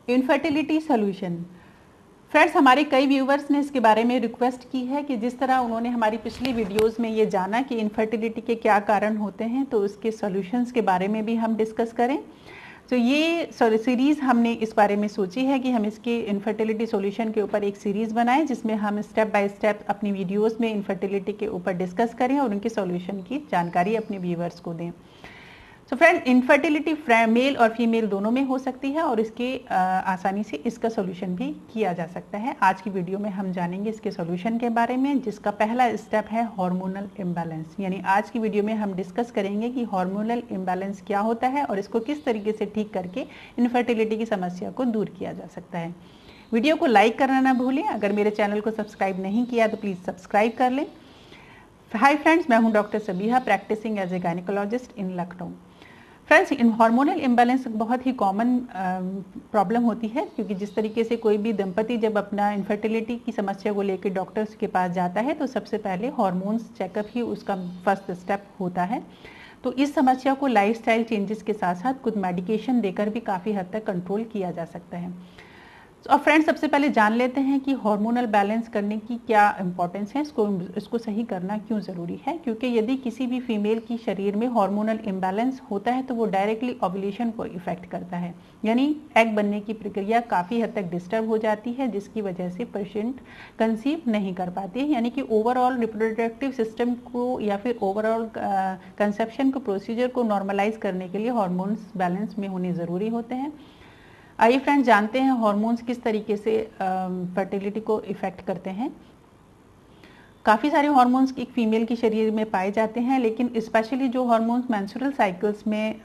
Infertility solution. Friends, हमारे कई viewers ने इसके बारे में रिक्वेस्ट की है कि जिस तरह उन्होंने हमारी पिछली वीडियोस में ये जाना कि इनफर्टिलिटी के क्या कारण होते हैं, तो उसके सॉल्यूशंस के बारे में भी हम डिस्कस करें। तो ये सीरीज़ हमने इस बारे में सोची है कि हम इसके इनफर्टिलिटी सॉल्यूशन के ऊपर एक सीरीज़ बनाएं, जिसमें हम स्टेप बाय स्टेप अपनी वीडियोस में इनफर्टिलिटी के ऊपर डिस्कस करें और उनके सॉल्यूशन की जानकारी अपने व्यूवर्स को दें। तो फ्रेंड, इनफर्टिलिटी मेल और फीमेल दोनों में हो सकती है और इसके आसानी से इसका सॉल्यूशन भी किया जा सकता है। आज की वीडियो में हम जानेंगे इसके सॉल्यूशन के बारे में, जिसका पहला स्टेप है हार्मोनल इम्बैलेंस। यानी आज की वीडियो में हम डिस्कस करेंगे कि हार्मोनल इम्बैलेंस क्या होता है और इसको किस तरीके से ठीक करके इनफर्टिलिटी की समस्या को दूर किया जा सकता है। वीडियो को लाइक करना ना भूलें। अगर मेरे चैनल को सब्सक्राइब नहीं किया तो प्लीज़ सब्सक्राइब कर लें। हाय फ्रेंड्स, मैं हूं doctor Sabiha, practising as a gynaecologist in Lucknow. Friends, hormonal imbalance बहुत ही कॉमन प्रॉब्लम होती है, क्योंकि जिस तरीके से कोई भी दंपति जब अपना इनफर्टिलिटी की समस्या को लेकर डॉक्टर्स के पास जाता है तो सबसे पहले हार्मोन्स चेकअप ही उसका फर्स्ट स्टेप होता है। तो इस समस्या को लाइफस्टाइल चेंजेस के साथ साथ कुछ मेडिकेशन देकर भी काफ़ी हद तक कंट्रोल किया जा सकता है। और फ्रेंड्स, सबसे पहले जान लेते हैं कि हार्मोनल बैलेंस करने की क्या इंपॉर्टेंस है, इसको सही करना क्यों ज़रूरी है। क्योंकि यदि किसी भी फीमेल की शरीर में हार्मोनल इम्बैलेंस होता है तो वो डायरेक्टली ओव्यूलेशन को इफेक्ट करता है, यानी एग बनने की प्रक्रिया काफ़ी हद तक डिस्टर्ब हो जाती है, जिसकी वजह से पेशेंट कंसीव नहीं कर पाती है। यानी कि ओवरऑल रिप्रोडक्टिव सिस्टम को या फिर ओवरऑल कंसेप्शन को प्रोसीजर को नॉर्मलाइज करने के लिए हार्मोन्स बैलेंस में होने ज़रूरी होते हैं। आइए फ्रेंड्स, जानते हैं हार्मोन्स किस तरीके से फर्टिलिटी को इफ़ेक्ट करते हैं। काफ़ी सारे हार्मोन्स एक फीमेल के शरीर में पाए जाते हैं, लेकिन स्पेशली जो हार्मोन्स मेंस्ट्रुअल साइकिल्स में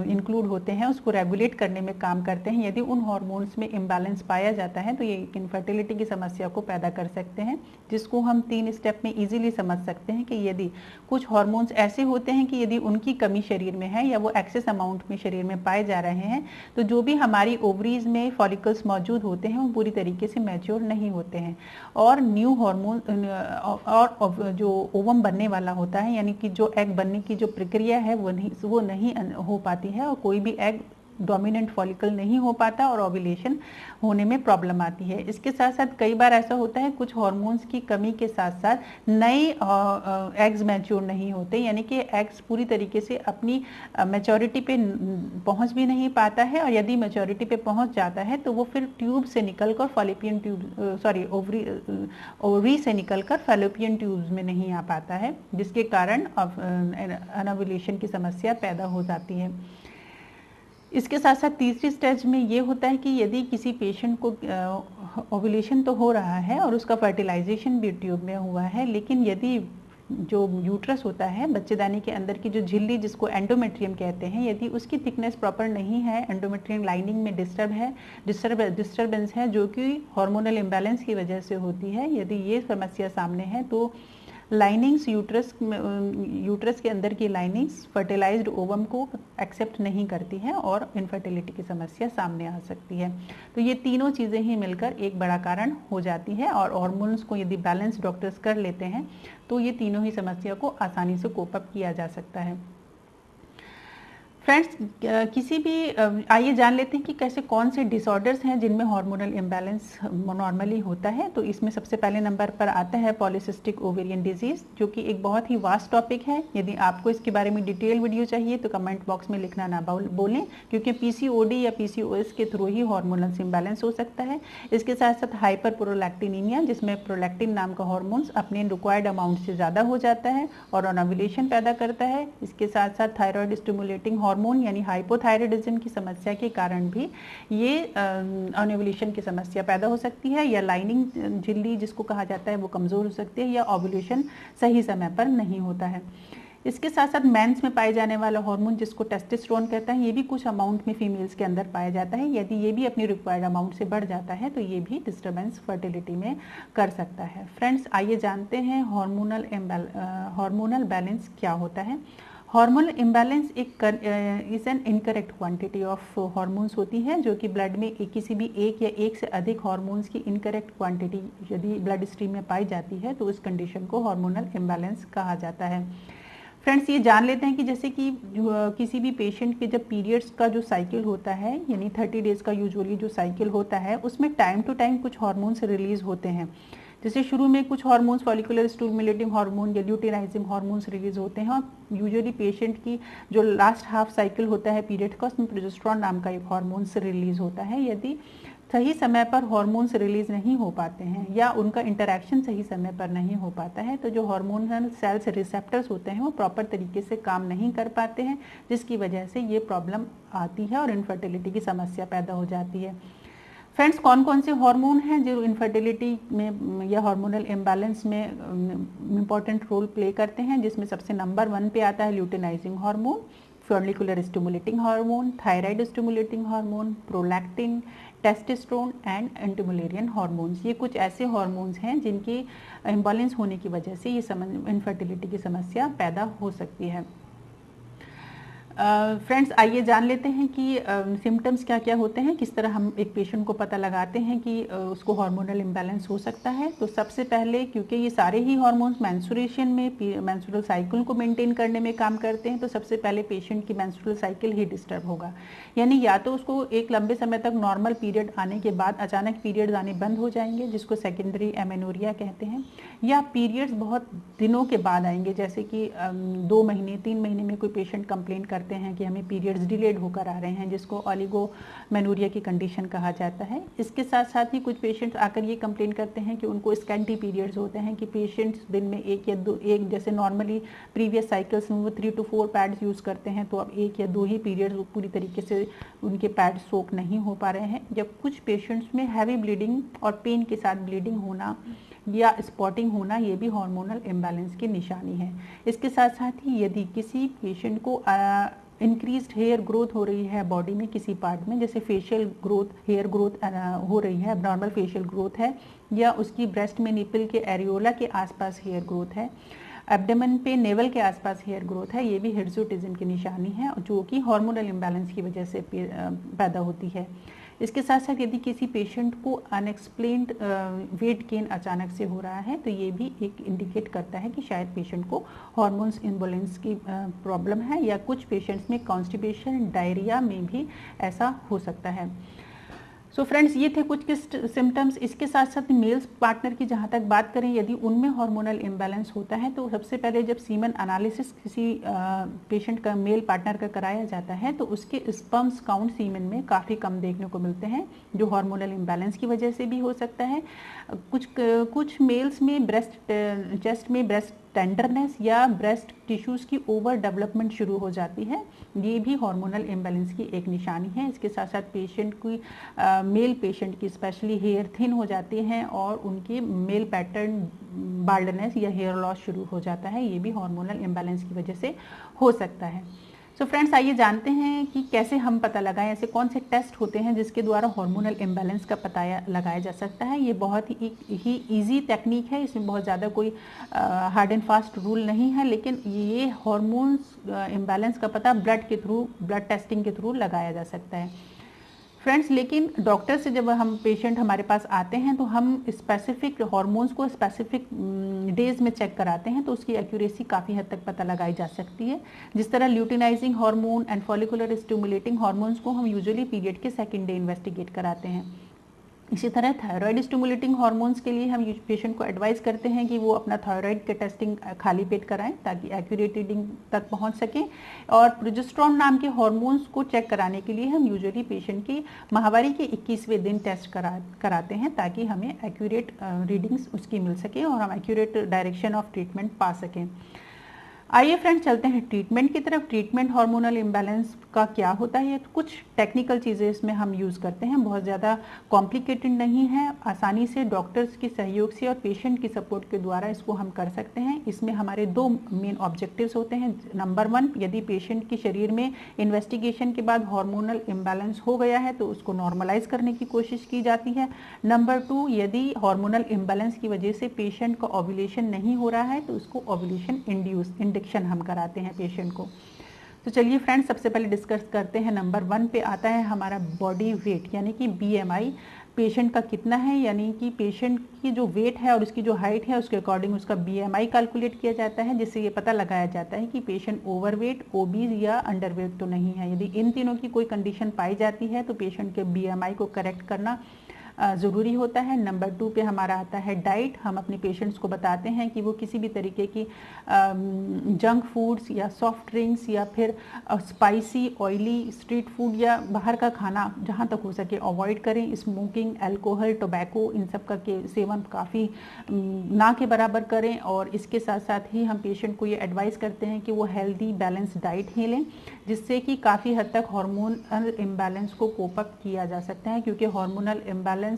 इंक्लूड होते हैं उसको रेगुलेट करने में काम करते हैं। यदि उन हार्मोन्स में इम्बैलेंस पाया जाता है तो ये एक इनफर्टिलिटी की समस्या को पैदा कर सकते हैं, जिसको हम 3 स्टेप में इजीली समझ सकते हैं कि यदि कुछ हार्मोन्स ऐसे होते हैं कि यदि उनकी कमी शरीर में है या वो एक्सेस अमाउंट में शरीर में पाए जा रहे हैं, तो जो भी हमारी ओवरीज में फॉलिकल्स मौजूद होते हैं वो पूरी तरीके से मैच्योर नहीं होते हैं और न्यू हार्मोन और जो ओवम बनने वाला होता है, यानी कि जो एग बनने की जो प्रक्रिया है वो नहीं हो पाती है और कोई भी एग डोमिनेंट फॉलिकल नहीं हो पाता और ओव्यूलेशन होने में प्रॉब्लम आती है। इसके साथ साथ कई बार ऐसा होता है कुछ हार्मोन्स की कमी के साथ साथ नए एग्स मैच्योर नहीं होते, यानी कि एग्स पूरी तरीके से अपनी मैच्योरिटी पे पहुंच भी नहीं पाता है, और यदि मैच्योरिटी पे पहुंच जाता है तो वो फिर ट्यूब से निकलकर फॉलिपियन ट्यूब ओवरी से निकलकर फैलोपियन ट्यूब्स में नहीं आ पाता है, जिसके कारण अनोव्यूलेशन की समस्या पैदा हो जाती है। इसके साथ साथ तीसरी स्टेज में ये होता है कि यदि किसी पेशेंट को ओव्यूलेशन तो हो रहा है और उसका फर्टिलाइजेशन भी ट्यूब में हुआ है, लेकिन यदि जो यूट्रस होता है, बच्चेदानी के अंदर की जो झिल्ली जिसको एंडोमेट्रियम कहते हैं, यदि उसकी थिकनेस प्रॉपर नहीं है, एंडोमेट्रियम लाइनिंग में डिस्टर्बेंस है जो कि हार्मोनल इम्बैलेंस की वजह से होती है, यदि ये समस्या सामने है तो लाइनिंग्स यूट्रस के अंदर की लाइनिंग्स फर्टिलाइज्ड ओवम को एक्सेप्ट नहीं करती हैं और इनफर्टिलिटी की समस्या सामने आ सकती है। तो ये तीनों चीज़ें ही मिलकर एक बड़ा कारण हो जाती है, और हार्मोन्स को यदि बैलेंस डॉक्टर्स कर लेते हैं तो ये तीनों ही समस्या को आसानी से कोप अप किया जा सकता है। फ्रेंड्स, किसी भी आइए जान लेते हैं कि कैसे कौन से डिसऑर्डर्स हैं जिनमें हार्मोनल इम्बैलेंस नॉर्मली होता है। तो इसमें सबसे पहले नंबर पर आता है पॉलीसिस्टिक ओवेरियन डिजीज़, जो कि एक बहुत ही वास्ट टॉपिक है। यदि आपको इसके बारे में डिटेल वीडियो चाहिए तो कमेंट बॉक्स में लिखना ना बोलें, क्योंकि पीसीओडी या पीसीओएस के थ्रू ही हार्मोनल इम्बैलेंस हो सकता है। इसके साथ साथ हाइपर प्रोलैक्टिनीमिया, जिसमें प्रोलैक्टिन नाम का हार्मोन्स अपने रिक्वायर्ड अमाउंट से ज़्यादा हो जाता है और अनोव्यूलेशन पैदा करता है। इसके साथ साथ थायराइड स्टिमुलेटिंग हार्मोन यानी हाइपोथायराइडिज्म की समस्या के कारण भी ये अनोव्यूलेशन की समस्या पैदा हो सकती है, या लाइनिंग झिल्ली जिसको कहा जाता है वो कमज़ोर हो सकती है, या ओव्यूलेशन सही समय पर नहीं होता है। इसके साथ साथ मेंस में पाए जाने वाला हार्मोन जिसको टेस्टोस्टेरोन कहता है, ये भी कुछ अमाउंट में फीमेल्स के अंदर पाया जाता है। यदि ये भी अपनी रिक्वायर्ड अमाउंट से बढ़ जाता है तो ये भी डिस्टर्बेंस फर्टिलिटी में कर सकता है। फ्रेंड्स, आइए जानते हैं हार्मोनल बैलेंस क्या होता है। Hormonal imbalance is an incorrect quantity of hormones होती है, जो कि ब्लड में किसी भी एक या एक से अधिक हार्मोन्स की इनकरेक्ट क्वांटिटी यदि ब्लड स्ट्रीम में पाई जाती है तो उस कंडीशन को हार्मोनल इम्बैलेंस कहा जाता है। फ्रेंड्स ये जान लेते हैं कि जैसे कि किसी भी पेशेंट के जब पीरियड्स का जो साइकिल होता है, यानी 30 डेज़ का यूजुअली जो साइकिल होता है, उसमें टाइम टू टाइम कुछ हार्मोन्स रिलीज होते हैं। जैसे शुरू में कुछ हार्मोन्स फॉलिकुलर स्टिमुलेटिंग हार्मोन या ल्यूटेनाइजिंग हार्मोन्स रिलीज होते हैं, और यूजुअली पेशेंट की जो लास्ट हाफ साइकिल होता है पीरियड का, उसमें प्रोजेस्टेरोन नाम का एक हार्मोन्स रिलीज होता है। यदि सही समय पर हार्मोन्स रिलीज नहीं हो पाते हैं या उनका इंटरैक्शन सही समय पर नहीं हो पाता है, तो जो हार्मोनल सेल्स रिसेप्टर्स होते हैं वो प्रॉपर तरीके से काम नहीं कर पाते हैं, जिसकी वजह से ये प्रॉब्लम आती है और इनफर्टिलिटी की समस्या पैदा हो जाती है। फ्रेंड्स, कौन कौन से हार्मोन हैं जो इनफर्टिलिटी में या हार्मोनल इम्बैलेंस में इम्पॉर्टेंट रोल प्ले करते हैं, जिसमें सबसे नंबर 1 पे आता है luteinising hormone, follicular stimulating hormone, thyroid stimulating hormone, prolactin, testosterone and anti-Mullerian hormones. ये कुछ ऐसे हार्मोन्स हैं जिनकी इम्बैलेंस होने की वजह से ये इनफर्टिलिटी की समस्या पैदा हो सकती है। फ्रेंड्स, आइए जान लेते हैं कि सिम्टम्स क्या क्या होते हैं, किस तरह हम एक पेशेंट को पता लगाते हैं कि उसको हार्मोनल इम्बैलेंस हो सकता है। तो सबसे पहले, क्योंकि ये सारे ही हार्मोन्स मेंस्ट्रुएशन में मेंस्ट्रुअल साइकिल को मेंटेन करने में काम करते हैं, तो सबसे पहले पेशेंट की मेंस्ट्रुअल साइकिल ही डिस्टर्ब होगा। यानी या तो उसको एक लंबे समय तक नॉर्मल पीरियड आने के बाद अचानक पीरियड्स आने बंद हो जाएंगे, जिसको सेकेंडरी एमेनोरिया कहते हैं, या पीरियड्स बहुत दिनों के बाद आएंगे, जैसे कि 2 महीने 3 महीने में कोई पेशेंट कंप्लेंट करते हैं कि हमें पीरियड्स डिलेड होकर आ रहे हैं, जिसको ओलिगोमेनोरिया की कंडीशन कहा जाता है। इसके साथ साथ ही कुछ पेशेंट्स आकर ये कंप्लेंट करते हैं कि उनको स्कैंटी पीरियड्स होते हैं, कि पेशेंट्स दिन में एक या दो, एक जैसे नॉर्मली प्रीवियस साइकिल्स में वो 3 to 4 पैड्स यूज़ करते हैं, तो अब 1 या 2 ही पीरियड्स पूरी तरीके से उनके पैड सोक नहीं हो पा रहे हैं। जब कुछ पेशेंट्स में हैवी ब्लीडिंग और पेन के साथ ब्लीडिंग होना या स्पॉटिंग होना, ये भी हार्मोनल इम्बैलेंस की निशानी है। इसके साथ साथ ही यदि किसी पेशेंट को इंक्रीज्ड हेयर ग्रोथ हो रही है बॉडी में किसी पार्ट में, जैसे फेशियल ग्रोथ, हेयर ग्रोथ हो रही है, एब्नॉर्मल फेशियल ग्रोथ है, या उसकी ब्रेस्ट में निपल के एरियोला के आसपास हेयर ग्रोथ है, एब्डोमेन पे नेवल के आसपास हेयर ग्रोथ है, ये भी हिर्सुटिज्म की निशानी है, जो कि हार्मोनल इम्बैलेंस की वजह से पैदा होती है। इसके साथ साथ यदि किसी पेशेंट को अनएक्सप्लेन्ड वेट गेन अचानक से हो रहा है, तो ये भी एक इंडिकेट करता है कि शायद पेशेंट को हार्मोन्स इम्बैलेंस की प्रॉब्लम है, या कुछ पेशेंट्स में कॉन्स्टिपेशन, डायरिया में भी ऐसा हो सकता है। सो फ्रेंड्स, ये थे कुछ सिम्टम्स। इसके साथ साथ मेल्स पार्टनर की जहाँ तक बात करें, यदि उनमें हार्मोनल इम्बैलेंस होता है, तो सबसे पहले जब सीमन एनालिसिस किसी पेशेंट का, मेल पार्टनर का कराया जाता है, तो उसके स्पर्म्स काउंट सीमन में काफ़ी कम देखने को मिलते हैं, जो हार्मोनल इम्बैलेंस की वजह से भी हो सकता है। कुछ मेल्स में चेस्ट में ब्रेस्ट टेंडरनेस या ब्रेस्ट टिश्यूज़ की ओवर डेवलपमेंट शुरू हो जाती है, ये भी हार्मोनल इम्बैलेंस की एक निशानी है। इसके साथ साथ पेशेंट की मेल पेशेंट की स्पेशली हेयर थिन हो जाती हैं और उनकी मेल पैटर्न बाल्डनेस या हेयर लॉस शुरू हो जाता है, ये भी हार्मोनल इम्बैलेंस की वजह से हो सकता है। सो फ्रेंड्स, आइए जानते हैं कि कैसे हम पता लगाएं, ऐसे कौन से टेस्ट होते हैं जिसके द्वारा हार्मोनल इम्बैलेंस का पता लगाया जा सकता है। ये बहुत ही ईजी टेक्निक है, इसमें बहुत ज़्यादा कोई हार्ड एंड फास्ट रूल नहीं है, लेकिन ये हार्मोन्स इम्बैलेंस का पता ब्लड के थ्रू, ब्लड टेस्टिंग के थ्रू लगाया जा सकता है। फ्रेंड्स, लेकिन डॉक्टर से जब हम पेशेंट हमारे पास आते हैं, तो हम स्पेसिफिक हार्मोन्स को स्पेसिफिक डेज में चेक कराते हैं, तो उसकी एक्यूरेसी काफ़ी हद तक पता लगाई जा सकती है। जिस तरह luteinizing hormone and follicular stimulating hormones को हम यूजुअली पीरियड के सेकंड डे इन्वेस्टिगेट कराते हैं। इसी तरह थायराइड स्टिमुलेटिंग हार्मोन्स के लिए हम पेशेंट को एडवाइस करते हैं कि वो अपना थायराइड के टेस्टिंग खाली पेट कराएं, ताकि एक्यूरेट रीडिंग तक पहुंच सकें। और प्रोजेस्टेरोन नाम के हार्मोन्स को चेक कराने के लिए हम यूजुअली पेशेंट की माहवारी के 21वें दिन टेस्ट कराते हैं, ताकि हमें एक्यूरेट रीडिंग्स उसकी मिल सकें और हम एक्यूरेट डायरेक्शन ऑफ ट्रीटमेंट पा सकें। आइए फ्रेंड्स, चलते हैं ट्रीटमेंट की तरफ। ट्रीटमेंट हार्मोनल इम्बैलेंस का क्या होता है, तो कुछ टेक्निकल चीज़ें इसमें हम यूज़ करते हैं, बहुत ज़्यादा कॉम्प्लिकेटेड नहीं है, आसानी से डॉक्टर्स के सहयोग से और पेशेंट की सपोर्ट के द्वारा इसको हम कर सकते हैं। इसमें हमारे 2 मेन ऑब्जेक्टिव्स होते हैं। नंबर 1, यदि पेशेंट के शरीर में इन्वेस्टिगेशन के बाद हार्मोनल इम्बैलेंस हो गया है, तो उसको नॉर्मलाइज करने की कोशिश की जाती है। नंबर 2, यदि हार्मोनल इम्बैलेंस की वजह से पेशेंट का ओव्यूलेशन नहीं हो रहा है, तो उसको ओव्यूलेशन इंड्यूस हम कराते हैं पेशेंट को। तो चलिए फ्रेंड्स, सबसे पहले डिस्कस करते हैं। नंबर 1 पे आता है हमारा बॉडी वेट यानी कि BMI पेशेंट का कितना है, यानी कि पेशेंट की जो वेट है और उसकी जो हाइट है उसके अकॉर्डिंग उसका BMI कैलकुलेट किया जाता है, जिससे ये पता लगाया जाता है कि पेशेंट ओवरवेट, ओबीज या अंडरवेट तो नहीं है। यदि इन तीनों की कोई कंडीशन पाई जाती है तो पेशेंट के BMI को करेक्ट करना ज़रूरी होता है। नंबर 2 पे हमारा आता है डाइट। हम अपने पेशेंट्स को बताते हैं कि वो किसी भी तरीके की जंक फूड्स या सॉफ्ट ड्रिंक्स या फिर स्पाइसी ऑयली स्ट्रीट फूड या बाहर का खाना जहाँ तक हो सके अवॉइड करें। स्मोकिंग, अल्कोहल, टोबैको, इन सब का सेवन काफ़ी ना के बराबर करें। और इसके साथ साथ ही हम पेशेंट को ये एडवाइस करते हैं कि वो हेल्दी बैलेंस डाइट ही लें, जिससे कि काफ़ी हद तक हार्मोनल इम्बैलेंस को कोप अप किया जा सकता है, क्योंकि हार्मोनल इम्बैलेंस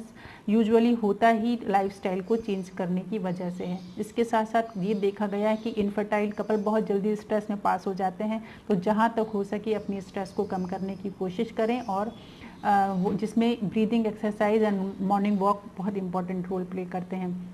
यूजुअली होता ही लाइफस्टाइल को चेंज करने की वजह से है। इसके साथ साथ ये देखा गया है कि इनफर्टाइल कपल बहुत जल्दी स्ट्रेस में पास हो जाते हैं, तो जहाँ तक हो सके अपनी स्ट्रेस को कम करने की कोशिश करें। और वो जिसमें breathing exercise and morning walk बहुत इंपॉर्टेंट रोल प्ले करते हैं।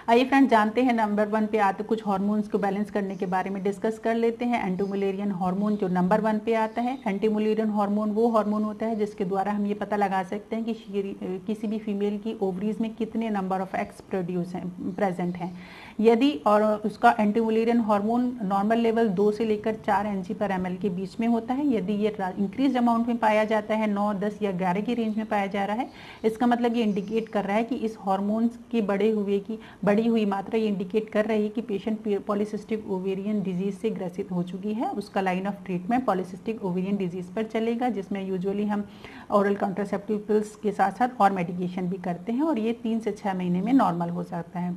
आइए फ्रेंड्स, जानते हैं नंबर 1 पे आते कुछ हार्मोन्स को बैलेंस करने के बारे में डिस्कस कर लेते हैं। एंटीमुलेरियन हार्मोन जो नंबर 1 पे आता है। एंटीमुलेरियन हार्मोन वो हार्मोन होता है जिसके द्वारा हम ये पता लगा सकते हैं कि किसी भी फीमेल की ओवरीज में कितने नंबर ऑफ एग्स प्रेजेंट हैं। यदि और उसका एंटीमुलेरियन हार्मोन नॉर्मल लेवल 2 से लेकर 4 mg/ml के बीच में होता है। यदि ये इंक्रीज अमाउंट में पाया जाता है, 9, 10 या 11 की रेंज में पाया जा रहा है, इसका मतलब ये इंडिकेट कर रहा है कि इस हार्मोन्स की बढ़ी हुई मात्रा ये इंडिकेट कर रही है कि पेशेंट पॉलीसिस्टिक ओवेरियन डिजीज से ग्रसित हो चुकी है। उसका line of treatment polycystic ovarian disease पर चलेगा, जिसमें यूजुअली हम ओरल कॉन्ट्रासेप्टिव पिल्स के साथ साथ और मेडिकेशन भी करते हैं, और ये 3 से 6 महीने में नॉर्मल हो सकता है।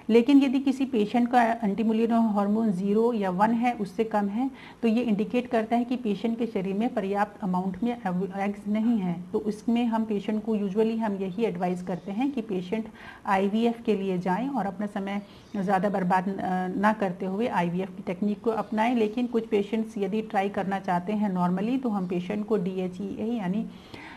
लेकिन यदि किसी पेशेंट का एंटीमुलेरियन हार्मोन 0 या 1 है, उससे कम है, तो ये इंडिकेट करता है कि पेशेंट के शरीर में पर्याप्त अमाउंट में एग्स नहीं है। तो इसमें हम पेशेंट को यूजुअली हम यही एडवाइस करते हैं कि पेशेंट IVF के लिए जाएं और अपना समय ज़्यादा बर्बाद ना करते हुए IVF की टेक्निक को अपनाएं। लेकिन कुछ पेशेंट्स यदि ट्राई करना चाहते हैं नॉर्मली, तो हम पेशेंट को DHEA यानी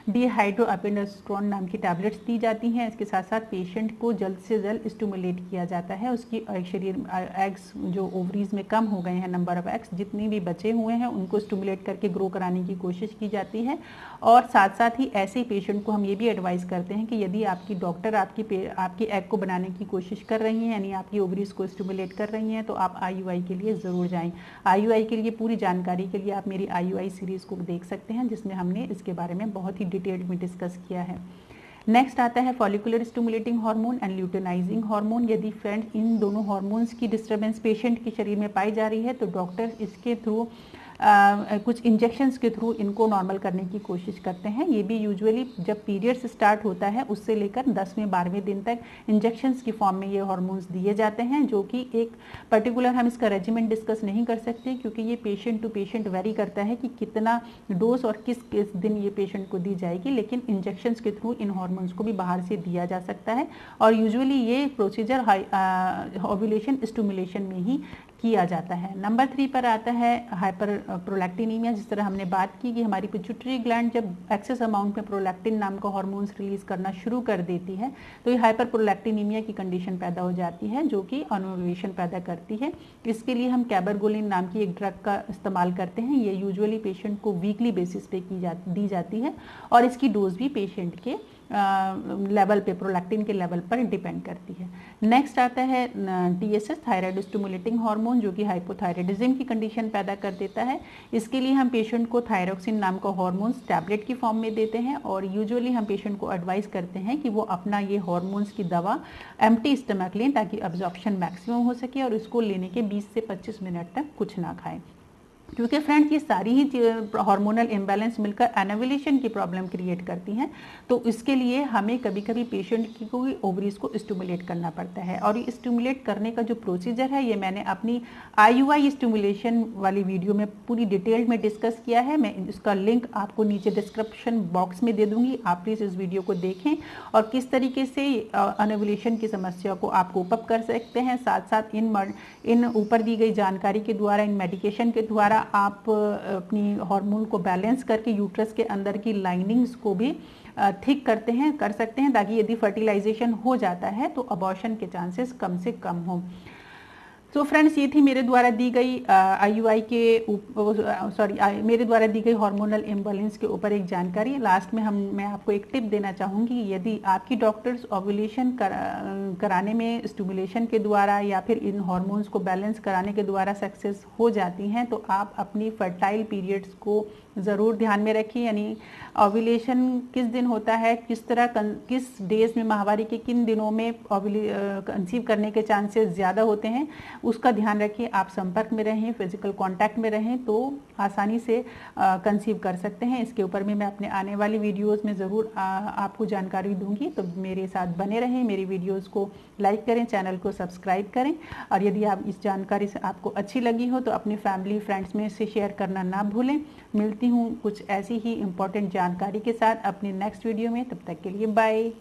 डिहाइड्रोएपिनेस्ट्रोन नाम की टैबलेट्स दी जाती हैं। इसके साथ साथ पेशेंट को जल्द से जल्द स्टिमुलेट किया जाता है। उसकी शरीर एग्स जो ओवरीज में कम हो गए हैं, नंबर ऑफ एग्स जितनी भी बचे हुए हैं, उनको स्टिमुलेट करके ग्रो कराने की कोशिश की जाती है। और साथ साथ ही ऐसे पेशेंट को हम ये भी एडवाइस करते हैं कि यदि आपकी डॉक्टर आपकी एग को बनाने की कोशिश कर रही हैं, यानी आपकी ओवरीज को स्टिमुलेट कर रही हैं, तो आप IUI के लिए ज़रूर जाएँ। IUI के लिए पूरी जानकारी के लिए आप मेरी IUI सीरीज़ को देख सकते हैं, जिसमें हमने इसके बारे में बहुत ही डिटेल में डिस्कस किया है। नेक्स्ट आता है follicular stimulating hormone and luteinising hormone. यदि फ्रेंड्स इन दोनों हार्मोन्स की डिस्टर्बेंस पेशेंट के शरीर में पाई जा रही है, तो डॉक्टर इसके थ्रू कुछ इंजेक्शंस के थ्रू इनको नॉर्मल करने की कोशिश करते हैं। ये भी यूजुअली जब पीरियड्स स्टार्ट होता है उससे लेकर 10वें 12वें दिन तक इंजेक्शंस की फॉर्म में ये हार्मोन्स दिए जाते हैं, जो कि एक पर्टिकुलर हम इसका रेजिमेंट डिस्कस नहीं कर सकते, क्योंकि ये पेशेंट टू पेशेंट वेरी करता है कि कितना डोज और किस दिन ये पेशेंट को दी जाएगी। लेकिन इंजेक्शंस के थ्रू इन हार्मोन्स को भी बाहर से दिया जा सकता है, और यूजुअली ये प्रोसीजर ओव्यूलेशन स्टिमुलेशन में ही किया जाता है। नंबर 3 पर आता है हाइपर प्रोलैक्टिनीमिया। जिस तरह हमने बात की कि हमारी पिट्यूटरी ग्लैंड जब एक्सेस अमाउंट में प्रोलैक्टिन नाम का हार्मोन्स रिलीज करना शुरू कर देती है, तो ये हाइपर प्रोलैक्टिनीमिया की कंडीशन पैदा हो जाती है, जो कि अनोवुलेशन पैदा करती है। इसके लिए हम कैबरगोलिन नाम की एक ड्रग का इस्तेमाल करते हैं। ये यूजुअली पेशेंट को वीकली बेसिस पे दी जाती है, और इसकी डोज भी पेशेंट के लेवल पे, प्रोलैक्टिन के लेवल पर डिपेंड करती है। नेक्स्ट आता है TSH, थायराइड स्टिमुलेटिंग हार्मोन, जो कि हाइपोथायराइडिज्म की कंडीशन पैदा कर देता है। इसके लिए हम पेशेंट को थायरोक्सिन नाम का हार्मोन्स टैबलेट की फॉर्म में देते हैं, और यूजुअली हम पेशेंट को एडवाइस करते हैं कि वो अपना ये हार्मोन्स की दवा एम्प्टी स्टमक लें, ताकि अब्जॉर्प्शन मैक्सिमम हो सके, और इसको लेने के 20 से 25 मिनट तक कुछ ना खाएं। क्योंकि फ्रेंड्स ये सारी ही हार्मोनल इम्बैलेंस मिलकर एनोवुलेशन की प्रॉब्लम क्रिएट करती हैं, तो इसके लिए हमें कभी कभी पेशेंट की कोई ओवरीज को स्टिमुलेट करना पड़ता है। और ये स्टिमुलेट करने का जो प्रोसीजर है, ये मैंने अपनी IUI स्टिमुलेशन वाली वीडियो में पूरी डिटेल में डिस्कस किया है। मैं इसका लिंक आपको नीचे डिस्क्रिप्शन बॉक्स में दे दूंगी, आप प्लीज़ इस वीडियो को देखें और किस तरीके से एनोवुलेशन की समस्या को आप कोप अप कर सकते हैं। साथ साथ इन ऊपर दी गई जानकारी के द्वारा, इन मेडिकेशन के द्वारा आप अपनी हार्मोन को बैलेंस करके यूट्रस के अंदर की लाइनिंग्स को भी ठीक कर सकते हैं, ताकि यदि फर्टिलाइजेशन हो जाता है तो अबॉर्शन के चांसेस कम से कम हो। तो फ्रेंड्स, ये थी मेरे द्वारा दी गई IUI के मेरे द्वारा दी गई हार्मोनल इम्बैलेंस के ऊपर एक जानकारी। लास्ट में मैं आपको एक टिप देना चाहूँगी, यदि आपकी डॉक्टर्स ओव्यूलेशन कराने में स्टिमुलेशन के द्वारा या फिर इन हार्मोन्स को बैलेंस कराने के द्वारा सक्सेस हो जाती हैं, तो आप अपनी फर्टाइल पीरियड्स को ज़रूर ध्यान में रखिए। यानी ओव्यूलेशन किस दिन होता है, किस डेज में, माहवारी के किन दिनों में कंसीव करने के चांसेस ज़्यादा होते हैं, उसका ध्यान रखिए। आप संपर्क में रहें, फिजिकल कांटेक्ट में रहें, तो आसानी से कंसीव कर सकते हैं। इसके ऊपर में मैं अपने आने वाली वीडियोस में ज़रूर आपको जानकारी दूंगी। तो मेरे साथ बने रहें, मेरी वीडियोस को लाइक करें, चैनल को सब्सक्राइब करें, और यदि आप इस जानकारी से आपको अच्छी लगी हो तो अपनी फैमिली फ्रेंड्स में से शेयर करना ना भूलें। मिलती हूँ कुछ ऐसी ही इम्पोर्टेंट जानकारी के साथ अपनी नेक्स्ट वीडियो में। तब तक के लिए बाय।